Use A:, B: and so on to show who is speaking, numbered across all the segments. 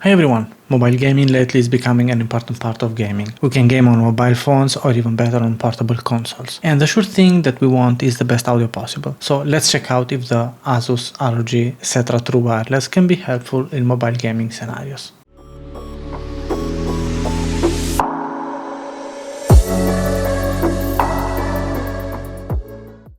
A: Hi everyone! Mobile gaming lately is becoming an important part of gaming. We can game on mobile phones or even better on portable consoles. And the sure thing that we want is the best audio possible. So let's check out if the Asus ROG Cetra True Wireless can be helpful in mobile gaming scenarios.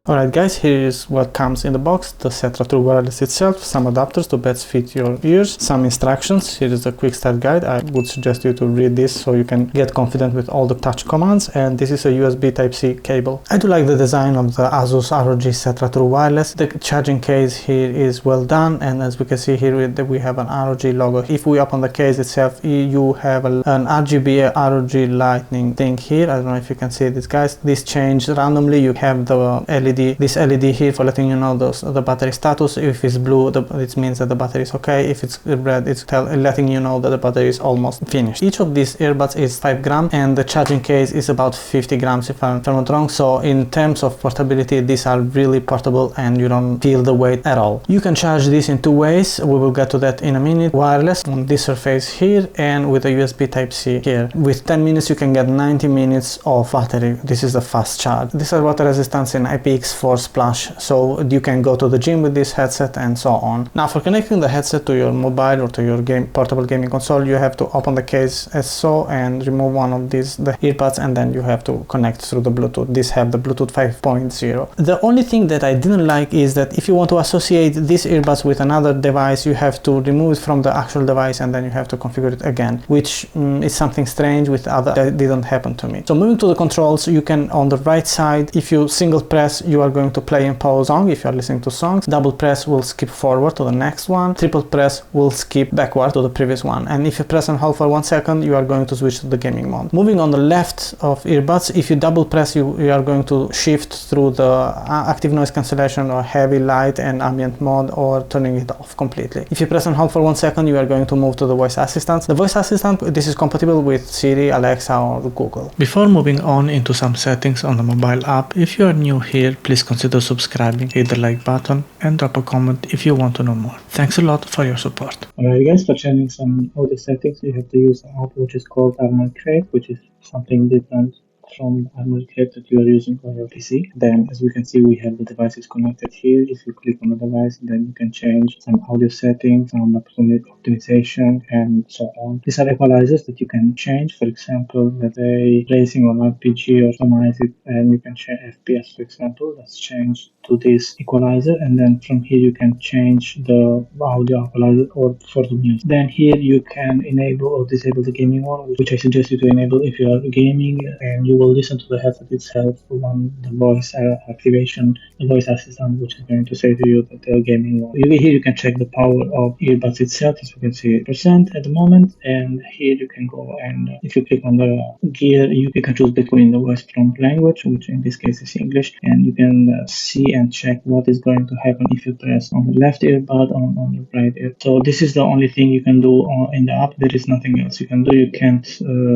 A: Alright guys, here is what comes in the box: the Cetra True Wireless itself, some adapters to best fit your ears, some instructions. Here is the quick start guide. I would suggest you to read this so you can get confident with all the touch commands, and this is a USB Type-C cable. I do like the design of the Asus ROG Cetra True Wireless. The charging case here is well done, and as we can see here we have an ROG logo. If we open the case itself, you have an RGB ROG lightning thing here. I don't know if you can see this guys. This changed randomly. You have the LED, this LED here for letting you know the battery status. If it's blue, it means that the battery is okay. If it's red, it's letting you know that the battery is almost finished. Each of these earbuds is 5 grams, and the charging case is about 50 grams if I'm not wrong. So in terms of portability, these are really portable and you don't feel the weight at all. You can charge this in two ways. We will get to that in a minute. Wireless on this surface here, and with a USB Type-C here. With 10 minutes you can get 90 minutes of battery. This is the fast charge. This is water resistance in IPX4 Splash, so you can go to the gym with this headset and so on. Now for connecting the headset to your mobile or to your portable gaming console, you have to open the case as so and remove one of the earbuds, and then you have to connect through the Bluetooth. These have the Bluetooth 5.0. The only thing that I didn't like is that if you want to associate these earbuds with another device, you have to remove it from the actual device and then you have to configure it again, which is something strange with other. That didn't happen to me. So moving to the controls, you can on the right side, if you single press, you are going to play and pause song if you are listening to songs. Double press will skip forward to the next one. Triple press will skip backward to the previous one. And if you press and hold for 1 second, you are going to switch to the gaming mode. Moving on the left of earbuds, if you double press, you are going to shift through the active noise cancellation or heavy light and ambient mode, or turning it off completely. If you press and hold for 1 second, you are going to move to the voice assistant. The voice assistant, this is compatible with Siri, Alexa or Google. Before moving on into some settings on the mobile app, if you are new here, please consider subscribing, hit the like button and drop a comment if you want to know more. Thanks a lot for your support. Alright guys, for changing some audio settings, you have to use an app which is called Harmony Crate, which is something different from Harmony Crate that you are using on your PC. Then as we can see, we have the devices connected here. If you click on the device, then you can change some audio settings, some optimization and so on. These are equalizers that you can change. For example, let's say racing or RPG, or customize it, and you can change FPS, for example. Let's change to this equalizer, and then from here you can change the audio equalizer or for the music. Then here you can enable or disable the gaming mode, which I suggest you to enable if you are gaming, and you will listen to the headset itself on the voice activation, the voice assistant, which is going to say to you that they are gaming mode. Here you can check the power of earbuds itself. As you can see, % at the moment, and here you can go and if you click on the gear, you can choose between the voice prompt language, which in this case is English, and you can see and check what is going to happen if you press on the left earbud on the right ear. So this is the only thing you can do in the app. There is nothing else you can do. You can't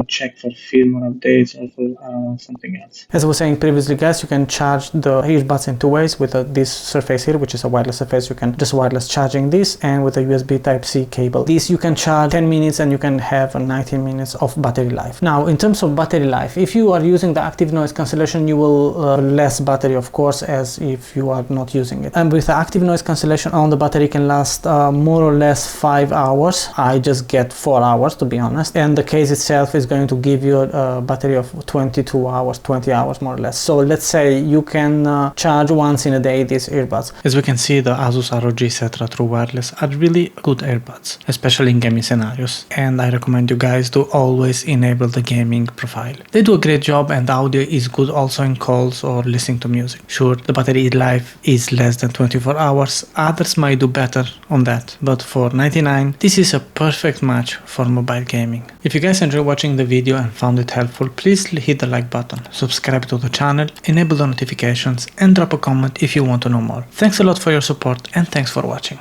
A: check for firmware updates or for something else. As I was saying previously guys, you can charge the earbuds in two ways. With this surface here, which is a wireless surface, you can just wireless charging this, and with a USB Type-C cable. This you can charge 10 minutes and you can have 90 minutes of battery life. Now in terms of battery life, if you are using the active noise cancellation, you will less battery of course as if you are not using it. And with the active noise cancellation on, the battery can last more or less 5 hours. I just get 4 hours to be honest, and the case itself is going to give you a battery of 22 hours, 20 hours more or less. So let's say you can charge once in a day these earbuds. As we can see, the Asus ROG Cetra True Wireless are really good earbuds, especially in gaming scenarios, and I recommend you guys to always enable the gaming profile. They do a great job, and the audio is good also in calls or listening to music. Sure, the battery life is less than 24 hours. Others might do better on that, but for 99, this is a perfect match for mobile gaming. If you guys enjoyed watching the video and found it helpful, please hit the like button, subscribe to the channel, enable the notifications, and drop a comment if you want to know more. Thanks a lot for your support, and thanks for watching.